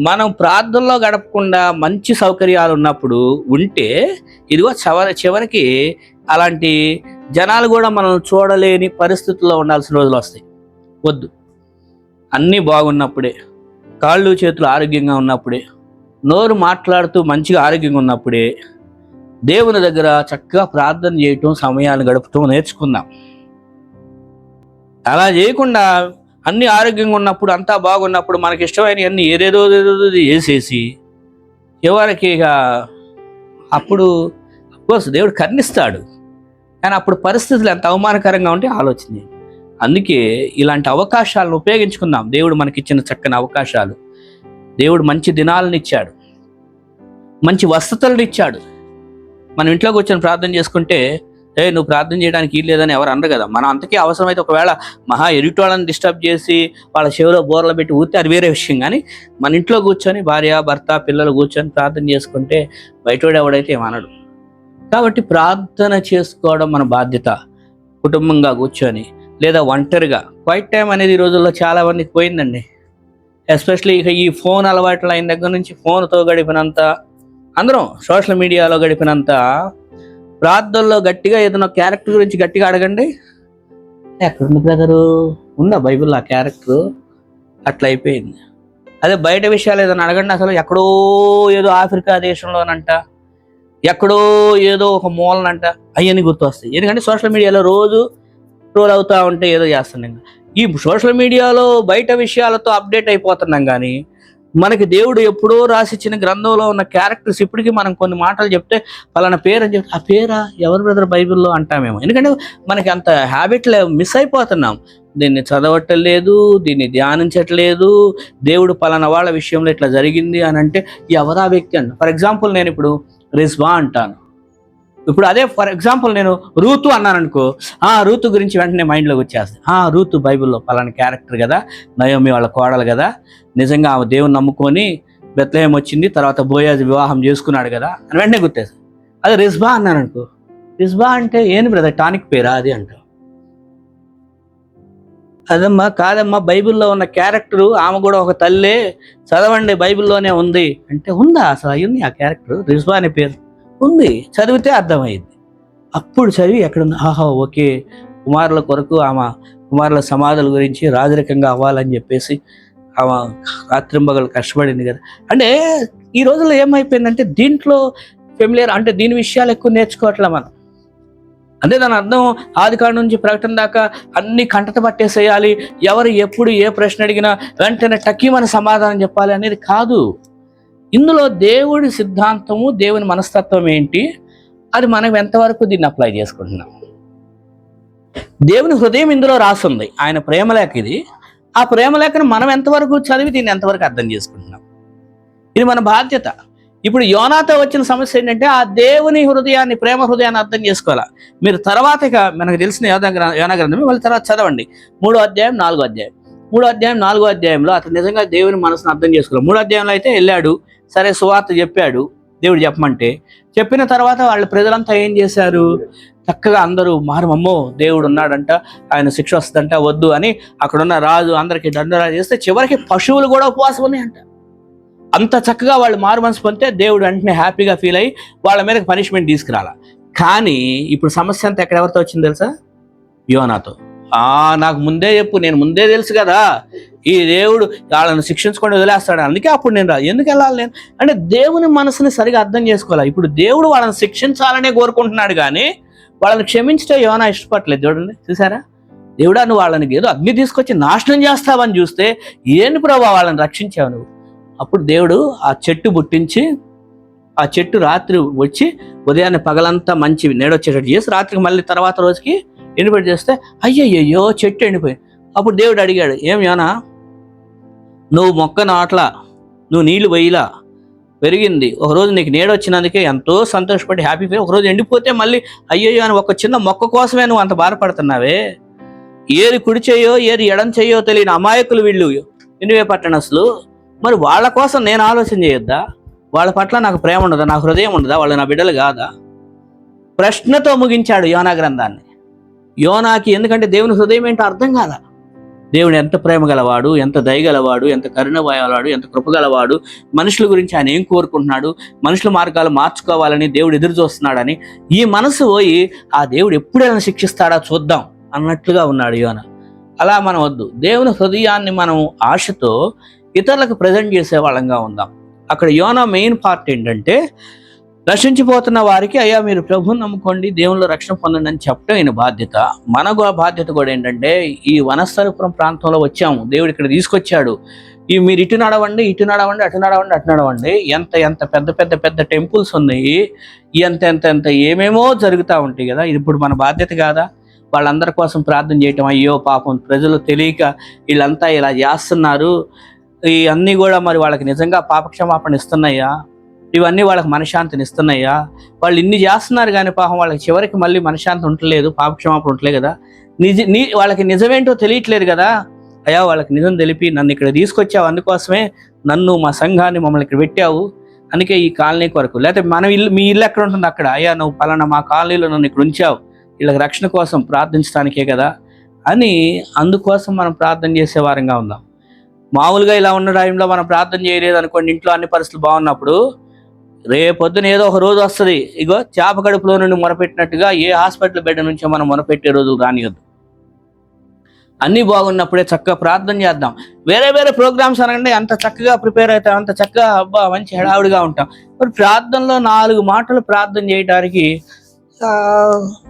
మనం ప్రార్థనలో గడపకుండా మంచి సౌకర్యాలు ఉన్నప్పుడు ఉంటే, ఇదిగో చివరికి అలాంటి జనాలు కూడా మనం చూడలేని పరిస్థితుల్లో ఉండాల్సిన రోజులు వస్తాయి. వద్దు, అన్నీ బాగున్నప్పుడే, కాళ్ళు చేతులు ఆరోగ్యంగా ఉన్నప్పుడే, నోరు మాట్లాడుతూ మంచిగా ఆరోగ్యంగా ఉన్నప్పుడే దేవుని దగ్గర చక్కగా ప్రార్థన చేయటం, సమయాన్ని గడుపుతూ నేర్చుకుందాం. అలా చేయకుండా అన్ని ఆరోగ్యంగా ఉన్నప్పుడు, అంతా బాగున్నప్పుడు మనకి ఇష్టమైన అన్ని ఏదేదో చేసేసి చివరికి ఇక అప్పుడు అఫ్కోర్స్ దేవుడు కర్ణిస్తాడు, కానీ అప్పుడు పరిస్థితులు ఎంత అవమానకరంగా ఉంటే ఆలోచన. అందుకే ఇలాంటి అవకాశాలను ఉపయోగించుకుందాం. దేవుడు మనకిచ్చిన చక్కని అవకాశాలు, దేవుడు మంచి దినాలను ఇచ్చాడు, మంచి వసతులను ఇచ్చాడు. మనం ఇంట్లోకి వచ్చి ప్రార్థన చేసుకుంటే, నువ్వు ప్రార్థన చేయడానికి వీలు లేదని ఎవరు అనరు కదా. మనం అంతకీ అవసరమైతే ఒకవేళ ఎరిటి వాళ్ళని డిస్టర్బ్ చేసి వాళ్ళ చెవిలో బోర్లు పెట్టి ఊరితే అది వేరే విషయం, కానీ మన ఇంట్లో కూర్చొని భార్య భర్త పిల్లలు కూర్చొని ప్రార్థన చేసుకుంటే బయటోడు ఎవడైతే ఏమనడు. కాబట్టి ప్రార్థన చేసుకోవడం మన బాధ్యత. కుటుంబంగా కూర్చొని లేదా ఒంటరిగా. క్వైట్ టైం అనేది ఈ రోజుల్లో చాలా మందికి పోయిందండి. ఎస్పెషల్లీ ఇక ఈ ఫోన్ అలవాట్లు అయిన దగ్గర నుంచి ఫోన్తో గడిపినంత, అందరం సోషల్ మీడియాలో గడిపినంత, ప్రార్థనలో గట్టిగా ఏదైనా క్యారెక్టర్ గురించి గట్టిగా అడగండి, ఎక్కడుంది బ్రదరు, ఉందా బైబిల్లో ఆ క్యారెక్టర్, అట్లా అయిపోయింది. అదే బయట విషయాలు ఏదైనా అడగండి, అసలు ఎక్కడో ఏదో ఆఫ్రికా దేశంలోనంట, ఎక్కడో ఏదో ఒక మూలనంట, అవన్నీ గుర్తొస్తాయి. ఎందుకంటే సోషల్ మీడియాలో రోజు ట్రోల్ అవుతూ ఉంటే ఏదో చేస్తున్నాం. ఈ సోషల్ మీడియాలో బయట విషయాలతో అప్డేట్ అయిపోతున్నాం, కానీ మనకి దేవుడు ఎప్పుడో రాసిచ్చిన గ్రంథంలో ఉన్న క్యారెక్టర్స్ ఇప్పటికీ మనం కొన్ని మాటలు చెప్తే పలానా పేరు అని చెప్తే ఆ పేరా ఎవరు బ్రదర్ బైబిల్లో అంటామేమో. ఎందుకంటే మనకి అంత హ్యాబిట్లు మిస్ అయిపోతున్నాం. దీన్ని చదవట్లేదు, దీన్ని ధ్యానించట్లేదు. దేవుడు పలానా వాళ్ళ విషయంలో ఇట్లా జరిగింది అని అంటే ఎవరా వ్యక్తి అంట. ఫర్ ఎగ్జాంపుల్ నేను ఇప్పుడు రిజ్వా అంటాను. ఇప్పుడు అదే ఫర్ ఎగ్జాంపుల్ నేను రూతు అన్నాను అనుకో, రూతు గురించి వెంటనే మైండ్లోకి వచ్చేస్తుంది. రూతు బైబిల్లో పలానా క్యారెక్టర్ కదా, నయోమి వాళ్ళ కోడలు కదా, నిజంగా ఆమె దేవుని నమ్ముకొని బెత్లెహేం వచ్చింది, తర్వాత బోయాజు వివాహం చేసుకున్నాడు కదా అని వెంటనే గుర్తేస్తుంది. అదే రిజ్వా అన్నాను అనుకో, రిజ్వా అంటే ఏంది బ్రదర్ టానిక్ పేరా అది అంటావు. అదమ్మా కాదమ్మా, బైబిల్లో ఉన్న క్యారెక్టరు ఆమె కూడా ఒక తల్లే, చదవండి బైబిల్లోనే ఉంది అంటే ఉందా అసలు అయ్యింది ఆ క్యారెక్టర్ రిజ్వా అనే పేరు ఉంది, చదివితే అర్థమైంది. అప్పుడు చదివి ఎక్కడుంది, ఓకే కుమారుల కొరకు ఆమె కుమారుల సమాధుల గురించి రాజరికంగా అవ్వాలని చెప్పేసి ఆమె రాత్రింబగలు కష్టపడింది కదా. అంటే ఈ రోజుల్లో ఏమైపోయిందంటే దీంట్లో ఫెమిలియర్ అంటే దీని విషయాలు ఎక్కువ నేర్చుకోవట్లే మనం. అంటే దాని అర్థం ఆదికాండం నుంచి ప్రకటన దాకా అన్ని కంటత పట్టేసేయాలి, ఎవరు ఎప్పుడు ఏ ప్రశ్న అడిగినా వెంటనే టక్కీమని సమాధానం చెప్పాలి అనేది కాదు. ఇందులో దేవుడి సిద్ధాంతము, దేవుని మనస్తత్వం ఏంటి, అది మనం ఎంతవరకు దీన్ని అప్లై చేసుకుంటున్నాం. దేవుని హృదయం ఇందులో రాసుంది, ఆయన ప్రేమలేఖ ఇది. ఆ ప్రేమలేఖను మనం ఎంతవరకు చదివి దీన్ని ఎంతవరకు అర్థం చేసుకుంటున్నాం, ఇది మన బాధ్యత. ఇప్పుడు యోనాతో వచ్చిన సమస్య ఏంటంటే ఆ దేవుని హృదయాన్ని, ప్రేమ హృదయాన్ని అర్థం చేసుకోవాలా. మీరు తర్వాత ఇక మనకు తెలిసిన యోనా గ్రంథమే మళ్ళీ తర్వాత చదవండి. 3వ అధ్యాయం 4వ అధ్యాయం. 3వ అధ్యాయం 4వ అధ్యాయంలో అతను నిజంగా దేవుని మనసును అర్థం చేసుకోవాలి. 3వ అధ్యాయంలో అయితే వెళ్ళాడు, సరే సువార్త చెప్పాడు, దేవుడు చెప్పమంటే చెప్పిన తర్వాత వాళ్ళ ప్రజలంతా ఏం చేశారు, చక్కగా అందరూ మారమమ్మో దేవుడు ఉన్నాడంట, ఆయన శిక్ష వస్తుందంట, వద్దు అని అక్కడున్న రాజు అందరికీ దండరా చేస్తే చివరికి పశువులు కూడా ఉపవాసం ఉన్నాయంట. అంత చక్కగా వాళ్ళు మారు మనసు పొందితే దేవుడు వెంటనే హ్యాపీగా ఫీల్ అయ్యి వాళ్ళ మీద పనిష్మెంట్ తీసుకురాల. కానీ ఇప్పుడు సమస్య అంతా ఎక్కడెవరితో వచ్చింది తెలుసా, యోనాతో. నాకు ముందే చెప్పు, నేను ముందే తెలుసు కదా ఈ దేవుడు వాళ్ళని శిక్షించుకొని వదిలేస్తాడు, అందుకే అప్పుడు నేను ఎందుకు వెళ్ళాలి నేను అంటే దేవుని మనసుని సరిగా అర్థం చేసుకోవాలి. ఇప్పుడు దేవుడు వాళ్ళని శిక్షించాలనే కోరుకుంటున్నాడు కానీ వాళ్ళని క్షమించే యోనా ఇష్టపడలేదు. చూడండి, చూసారా, దేవుడా నువ్వు వాళ్ళని ఏదో అగ్ని తీసుకొచ్చి నాశనం చేస్తావని చూస్తే ఏంటి ప్రభావ వాళ్ళని రక్షించావు నువ్వు. అప్పుడు దేవుడు ఆ చెట్టు పుట్టించి ఆ చెట్టు రాత్రి వచ్చి ఉదయాన్నే పగలంతా మంచి నేడొచ్చేటట్టు చేసి రాత్రికి మళ్ళీ తర్వాత రోజుకి ఎండిపెట్టి చేస్తే అయ్యయ్యో చెట్టు ఎండిపోయింది. అప్పుడు దేవుడు అడిగాడు, ఏం యోనా నువ్వు మొక్క నాట్లా, నువ్వు నీళ్లు వేయలా, పెరిగింది, ఒకరోజు నీకు నీడొచ్చినందుకే ఎంతో సంతోషపడి హ్యాపీ ఫీల్, ఒకరోజు ఎండిపోతే మళ్ళీ అయ్యయ్యో అని ఒక చిన్న మొక్క కోసమే నువ్వు అంత బాధపడుతున్నావే, ఏది కుడి చేయో ఏది ఎడం చేయో తెలియని అమాయకులు వీళ్ళు నినివే పట్టణస్తులు, మరి వాళ్ళ కోసం నేను ఆలోచన చేయొద్దా, వాళ్ళ పట్ల నాకు ప్రేమ ఉండదా, నాకు హృదయం ఉండదా, వాళ్ళు నా బిడ్డలు కాదా. ప్రశ్నతో ముగించాడు యోనా గ్రంథాన్ని. యోనాకి ఎందుకంటే దేవుని హృదయం ఏంటో అర్థం కాదా, దేవుడు ఎంత ప్రేమ గలవాడు, ఎంత దయగలవాడు, ఎంత కరుణవాడు, ఎంత కృపగలవాడు, మనుషుల గురించి ఆయన ఏం కోరుకుంటున్నాడు, మనుషుల మార్గాలు మార్చుకోవాలని దేవుడు ఎదురు చూస్తున్నాడని ఈ మనసు పోయి ఆ దేవుడు ఎప్పుడైనా శిక్షిస్తాడా చూద్దాం అన్నట్లుగా ఉన్నాడు యోనా. అలా మనం వద్దు, దేవుని హృదయాన్ని మనం ఆశతో ఇతరులకు ప్రజెంట్ చేసే వాళ్ళంగా ఉందాం. అక్కడ యోనా మెయిన్ పార్ట్ ఏంటంటే రక్షించిపోతున్న వారికి అయ్యా మీరు ప్రభువుని నమ్ముకోండి, దేవునిలో రక్షణ పొందండి అని చెప్పడం ఈయన బాధ్యత. మన బాధ్యత కూడా ఏంటంటే ఈ వనస్థలపురం ప్రాంతంలో వచ్చాము, దేవుడు ఇక్కడ తీసుకొచ్చాడు, మీరు ఇటు నడవండి, ఇటు నడవండి, అటు నడవండి, అటు నడవండి, ఎంత ఎంత పెద్ద పెద్ద పెద్ద టెంపుల్స్ ఉన్నాయి, ఎంత ఎంత ఎంత ఏమేమో జరుగుతూ ఉంటాయి కదా, ఇది ఇప్పుడు మన బాధ్యత కాదా. వాళ్ళందరి కోసం ప్రార్థన చేయటం, అయ్యో పాపం ప్రజలు తెలియక వీళ్ళంతా ఇలా చేస్తున్నారు, ఈ అన్నీ కూడా మరి వాళ్ళకి నిజంగా పాపక్షమాపణ ఇస్తున్నాయా, ఇవన్నీ వాళ్ళకి మనశ్శాంతిని ఇస్తున్నాయా, వాళ్ళు ఇన్ని చేస్తున్నారు కానీ పాపం వాళ్ళకి చివరికి మళ్ళీ మనశ్శాంతి ఉండలేదు, పాపక్షమాపణ ఉండలేదు కదా, వాళ్ళకి నిజమేంటో తెలియట్లేదు కదా. అయ్యా వాళ్ళకి నిజం తెలిపి నన్ను ఇక్కడ తీసుకొచ్చావు, అందుకోసమే నన్ను మా సంఘాన్ని మమ్మల్ని ఇక్కడ పెట్టావు, అందుకే ఈ కాలనీ కొరకు, లేకపోతే మన ఇల్లు మీ ఇల్లు ఎక్కడ ఉంటుంది అక్కడ, అయ్యా నువ్వు పలానా మా కాలనీలో నన్ను ఇక్కడ ఉంచావు వీళ్ళకి రక్షణ కోసం ప్రార్థించడానికే కదా అని, అందుకోసం మనం ప్రార్థన చేసే వారంగా ఉందాం. మామూలుగా ఇలా ఉన్న టైంలో మనం ప్రార్థన చేయలేదు అనుకోండి, ఇంట్లో అన్ని పరిస్థితులు బాగున్నప్పుడు రేపొద్దున ఏదో ఒక రోజు వస్తుంది, ఇగో చేప కడుపులో నుండి మొరపెట్టినట్టుగా ఏ హాస్పిటల్ బెడ్ నుంచో మనం మొరపెట్టే రోజు రానియద్దు. అన్నీ బాగున్నప్పుడే చక్కగా ప్రార్థన చేద్దాం. వేరే వేరే ప్రోగ్రామ్స్ అనగానే అంత చక్కగా ప్రిపేర్ అవుతాం, అంత చక్కగా అబ్బా మంచి హడావుడిగా ఉంటాం. మరి ప్రార్థనలో 4 మాటలు ప్రార్థన చేయడానికి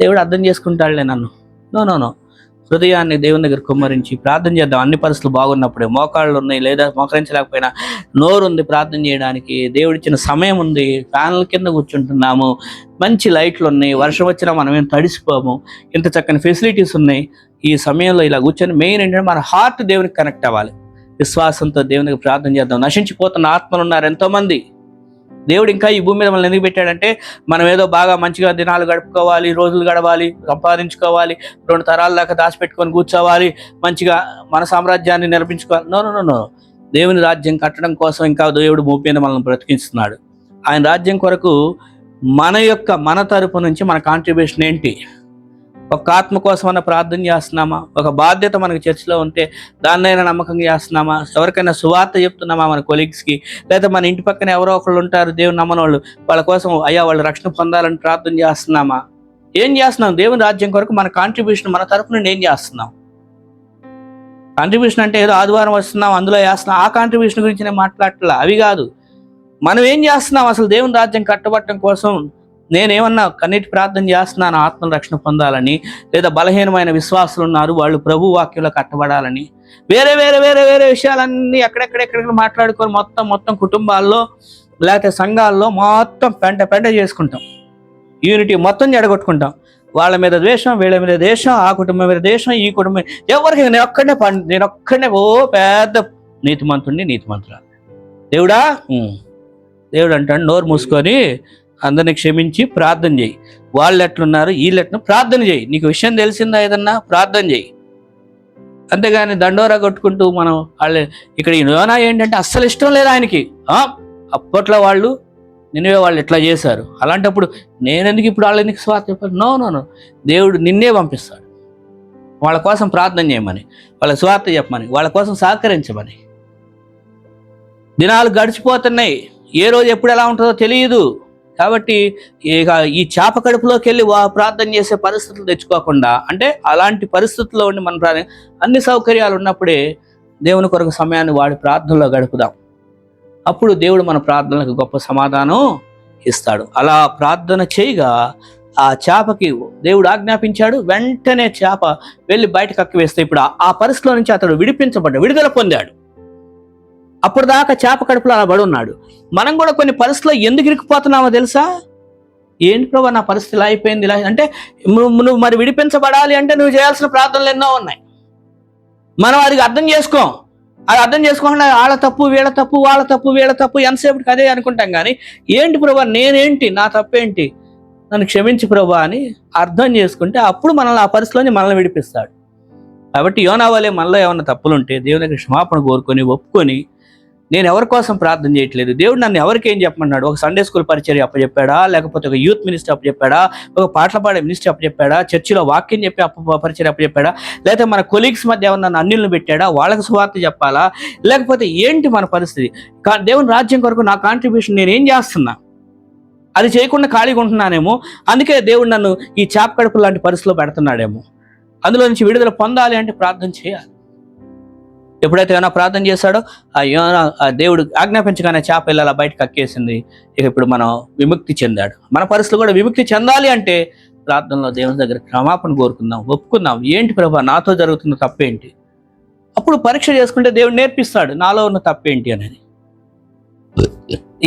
దేవుడు అర్థం చేసుకుంటాడులే నన్ను, నో హృదయాన్ని దేవుని దగ్గర కుమ్మరించి ప్రార్థన చేద్దాం. అన్ని పరిస్థితులు బాగున్నప్పుడే, మోకాళ్ళు ఉన్నాయి లేదా మోకరించలేకపోయినా నోరు ఉంది ప్రార్థన చేయడానికి, దేవుడిచ్చిన సమయం ఉంది, ఫ్యాన్ల కింద కూర్చుంటున్నాము, మంచి లైట్లు ఉన్నాయి, వర్షం వచ్చినా మనం ఏం తడిసిపోము, ఇంత చక్కని ఫెసిలిటీస్ ఉన్నాయి. ఈ సమయంలో ఇలా కూర్చొని మెయిన్ ఏంటంటే మన హార్ట్ దేవునికి కనెక్ట్ అవ్వాలి. విశ్వాసంతో దేవునికి ప్రార్థన చేద్దాం. నశించిపోతున్న ఆత్మలు ఉన్నారు ఎంతోమంది. దేవుడు ఇంకా ఈ భూమి మీద మనల్ని ఎందుకు పెట్టాడంటే మనం ఏదో బాగా మంచిగా దినాలు గడుపుకోవాలి, రోజులు గడవాలి, సంపాదించుకోవాలి, 2 తరాల దాకా దాచిపెట్టుకొని కూర్చోవాలి, మంచిగా మన సామ్రాజ్యాన్ని నిర్మించుకోవాలి. No no no no. దేవుని రాజ్యం కట్టడం కోసం ఇంకా దేవుడు భూమి మీద మనల్ని బ్రతికిస్తున్నాడు. ఆయన రాజ్యం కొరకు మన తరపు నుంచి మన కాంట్రిబ్యూషన్ ఏంటి? ఒక ఆత్మ కోసమన్నా ప్రార్థన చేస్తున్నామా? ఒక బాధ్యత మనకి చర్చిలో ఉంటే దాన్నైనా నమ్మకంగా చేస్తున్నామా? ఎవరికైనా సువార్త చెప్తున్నామా మన కొలీగ్స్కి? లేదా మన ఇంటి పక్కన ఎవరో ఒకళ్ళు ఉంటారు దేవుని నమ్మని వాళ్ళు, వాళ్ళ కోసం అయ్యా వాళ్ళు రక్షణ పొందాలని ప్రార్థన చేస్తున్నామా? ఏం చేస్తున్నాం? దేవుని రాజ్యం కొరకు మన కాంట్రిబ్యూషన్ మన తరపు నుండి ఏం చేస్తున్నాం? కాంట్రిబ్యూషన్ అంటే ఏదో ఆదివారం వస్తున్నాం అందులో చేస్తున్నాం, ఆ కాంట్రిబ్యూషన్ గురించి నేను మాట్లాడట్లా, అవి కాదు. మనం ఏం చేస్తున్నాం అసలు దేవుని రాజ్యం కట్టబట్టడం కోసం? నేనేమన్నా కన్నీటి ప్రార్థన చేస్తున్నాను ఆత్మల రక్షణ పొందాలని, లేదా బలహీనమైన విశ్వాసులు ఉన్నారు వాళ్ళు ప్రభు వాక్యంలో కట్టబడాలని, వేరే వేరే వేరే వేరే విషయాలన్నీ ఎక్కడెక్కడెక్కడ మాట్లాడుకొని మొత్తం కుటుంబాల్లో లేకపోతే సంఘాల్లో మొత్తం పెంట చేసుకుంటాం. యూనిటీ మొత్తం జడగొట్టుకుంటాం. వాళ్ళ మీద ద్వేషం, వీళ్ళ మీద ద్వేషం, ఆ కుటుంబం మీద ద్వేషం, ఈ కుటుంబం ఎవరికి నేను ఒక్కడనే ఓ పెద్ద నీతిమంతురాలు. దేవుడు అంటాడు నోరు మూసుకొని అందరిని క్షమించి ప్రార్థన చేయి. వాళ్ళు ఎట్లున్నారు వీళ్ళు ఎట్లా ప్రార్థన చేయి. నీకు విషయం తెలిసిందా ఏదన్నా ప్రార్థన చేయి. అంతేగాని దండోరా కొట్టుకుంటూ మనం వాళ్ళు ఇక్కడ యోనా ఏంటంటే అస్సలు ఇష్టం లేదు ఆయనకి. అప్పట్లో వాళ్ళు నిన్నవే వాళ్ళు ఎట్లా చేశారు, అలాంటప్పుడు నేనెందుకు ఇప్పుడు వాళ్ళు ఎందుకు స్వార్థ చెప్పాలి? నో. దేవుడు నిన్నే పంపిస్తాడు వాళ్ళ కోసం ప్రార్థన చేయమని, వాళ్ళ స్వార్థ చెప్పమని, వాళ్ళ కోసం సహకరించమని. దినాలు గడిచిపోతున్నాయి, ఏ రోజు ఎప్పుడు ఎలా ఉంటుందో తెలియదు. కాబట్టి ఇక ఈ చేప కడుపులోకి వెళ్ళి ప్రార్థన చేసే పరిస్థితులు తెచ్చుకోకుండా, అంటే అలాంటి పరిస్థితుల్లో ఉండి మన అన్ని సౌకర్యాలు ఉన్నప్పుడే దేవుని కొరకు సమయాన్ని వాడి ప్రార్థనలో గడుపుదాం. అప్పుడు దేవుడు మన ప్రార్థనలకు గొప్ప సమాధానం ఇస్తాడు. అలా ప్రార్థన చేయగా ఆ చేపకి దేవుడు ఆజ్ఞాపించాడు, వెంటనే చేప వెళ్ళి బయటకు కక్కివేస్తే ఇప్పుడు ఆ పరిస్థితిలో నుంచి అతడు విడుదల పొందాడు. అప్పుడు దాకా చేప కడుపులో అలా పడి ఉన్నాడు. మనం కూడా కొన్ని పరిస్థితుల్లో ఎందుకు ఇరుక్కుపోతున్నామో తెలుసా? ఏంటి ప్రభు నా పరిస్థితి ఇలా అయిపోయింది, ఇలా అంటే నువ్వు మరి విడిపించబడాలి అంటే నువ్వు చేయాల్సిన ప్రార్థనలు ఎన్నో ఉన్నాయి. మనం అది అర్థం చేసుకోకుండా వాళ్ళ తప్పు వీళ్ళ తప్పు వాళ్ళ తప్పు వీళ్ళ తప్పు ఎంతసేపటికి అదే అనుకుంటాం. కానీ ఏంటి ప్రభు నేనేంటి, నా తప్పేంటి, నన్ను క్షమించి ప్రభు అని అర్థం చేసుకుంటే అప్పుడు మనల్ని ఆ పరిస్థితిలోని మనల్ని విడిపిస్తాడు. కాబట్టి యోనా వలె మనలో ఏమన్నా తప్పులుంటే దేవుని దగ్గర క్షమాపణ కోరుకొని ఒప్పుకొని, నేను ఎవరి కోసం ప్రార్థన చేయట్లేదు, దేవుడు నన్ను ఎవరికి ఏం చెప్పమన్నాడు, ఒక సండే స్కూల్ పరిచర్య అప్పచెప్పాడా, లేకపోతే ఒక యూత్ మినిస్టర్ అప్పచెప్పాడా, ఒక పాటలు పాడే మినిస్టర్ అప్పచెప్పాడా, చర్చిలో వాక్యం చెప్పి పరిచర్య అప్పచెప్పాడా, లేకపోతే మన కొలీగ్స్ మధ్య ఏమన్నా అన్యులను పెట్టాడా, వాళ్ళకి సువార్త చెప్పాలా, లేకపోతే ఏంటి మన పరిస్థితి? దేవుని రాజ్యం కొరకు నా కాంట్రిబ్యూషన్ నేనేం చేస్తున్నా? అది చేయకుండా ఖాళీగా ఉంటున్నానేమో, అందుకే దేవుడు నన్ను ఈ చేప కడుపు లాంటి పరిస్థితిలో పెడుతున్నాడేమో. అందులో నుంచి విడుదల పొందాలి అంటే ప్రార్థన చేయాలి. ఎప్పుడైతే యోనా ప్రార్థన చేశాడో ఆ దేవుడు ఆజ్ఞాపించగానే చేప ఇలా బయటకు కక్కేసింది. ఇక ఇప్పుడు మనం విముక్తి చెందాడు. మన పరిస్థితులు కూడా విముక్తి చెందాలి అంటే ప్రార్థనలో దేవుని దగ్గర క్షమాపణ కోరుకుందాం, ఒప్పుకుందాం. ఏంటి ప్రభా నాతో జరుగుతున్న తప్పేంటి? అప్పుడు పరీక్ష చేసుకుంటే దేవుడు నేర్పిస్తాడు నాలో ఉన్న తప్పేంటి అనేది.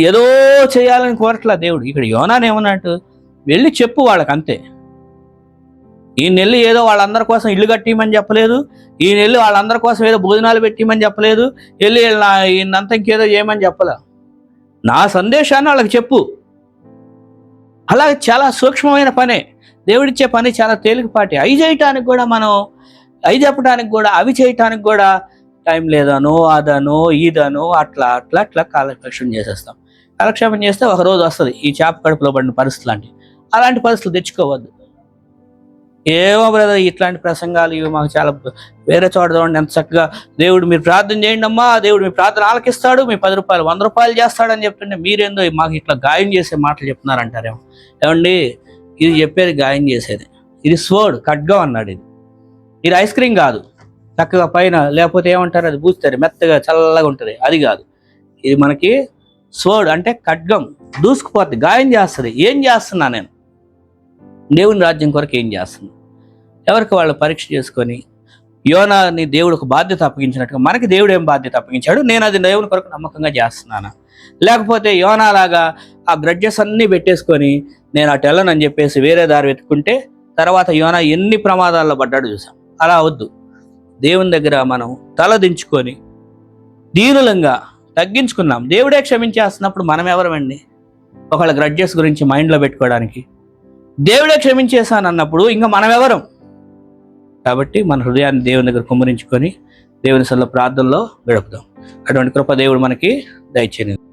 ఏదో చేయాలని కోరట్లా దేవుడు. ఇక్కడ యోనాని ఏమన్నట్టు వెళ్ళి చెప్పు వాళ్ళకి, అంతే. ఈ నెల్లి ఏదో వాళ్ళందరి కోసం ఇల్లు కట్టిమని చెప్పలేదు, ఈ నెల్లి వాళ్ళందరి కోసం ఏదో భోజనాలు పెట్టిమని చెప్పలేదు, వెళ్ళి ఈయనంతా ఇంకేదో చేయమని చెప్పలే. నా సందేశాన్ని వాళ్ళకి చెప్పు. అలా చాలా సూక్ష్మమైన పనే. దేవుడిచ్చే పని చాలా తేలికపాటి. అవి చేయటానికి కూడా మనం చెప్పడానికి కూడా అవి చేయటానికి కూడా టైం లేదనో అదనో ఇదనో అట్లా కాలక్షేపం చేసేస్తాం. కాలక్షేపం చేస్తే ఒక రోజు వస్తుంది ఈ చేప కడుపులో పడిన పరిస్థితులు అలాంటి పరిస్థితులు తెచ్చుకోవద్దు. ఏమో బ్రదర్ ఇట్లాంటి ప్రసంగాలు ఇవి మాకు చాలా వేరే చోట చూడండి ఎంత చక్కగా దేవుడు మీరు ప్రార్థన చేయండి అమ్మా, దేవుడు మీ ప్రార్థన ఆలకిస్తాడు, మీ 10 రూపాయలు 100 రూపాయలు చేస్తాడని చెప్తుంటే మీరేందో మాకు ఇట్లా గాయం చేసే మాటలు చెప్తున్నారంటారేమో. ఏమండి ఇది చెప్పేది గాయం చేసేది, ఇది స్వర్డ్ ఖడ్గం అన్నాడు. ఇది ఐస్ క్రీమ్ కాదు చక్కగా పైన లేకపోతే ఏమంటారు అది పూస్తారు మెత్తగా చల్లగా ఉంటుంది, అది కాదు. ఇది మనకి స్వర్డ్ అంటే ఖడ్గం, దూసుకుపోతుంది, గాయం చేస్తుంది. ఏం చేస్తున్నా నేను దేవుని రాజ్యం కొరకు ఏం చేస్తున్నా? ఎవరికి వాళ్ళు పరీక్ష చేసుకొని యోనాని దేవుడు ఒక బాధ్యత అప్పగించినట్టుగా మనకి దేవుడు ఏం బాధ్యత అప్పగించాడు, నేను అది దేవుని కొరకు నమ్మకంగా చేస్తున్నానా? లేకపోతే యోనాలాగా ఆ గ్రడ్జెస్ అన్నీ పెట్టేసుకొని నేను అటు వెళ్ళనని చెప్పేసి వేరే దారి వెతుక్కుంటే తర్వాత యోనా ఎన్ని ప్రమాదాల్లో పడ్డాడు చూసాం. అలా వద్దు. దేవుని దగ్గర మనం తల దించుకొని దీనులంగా తగ్గించుకున్నాం. దేవుడే క్షమించేస్తున్నప్పుడు మనం ఎవరమండి ఒకళ్ళ గ్రడ్జెస్ గురించి మైండ్లో పెట్టుకోవడానికి? దేవుడే క్షమించేశాను అన్నప్పుడు ఇంకా మనం ఎవరం? కాబట్టి మన హృదయాన్ని దేవుని దగ్గర కుమ్మరించుకొని దేవుని సల్ల ప్రార్థనలో గడుపుదాం. అటువంటి కృప దేవుడు మనకి దయచేయండి.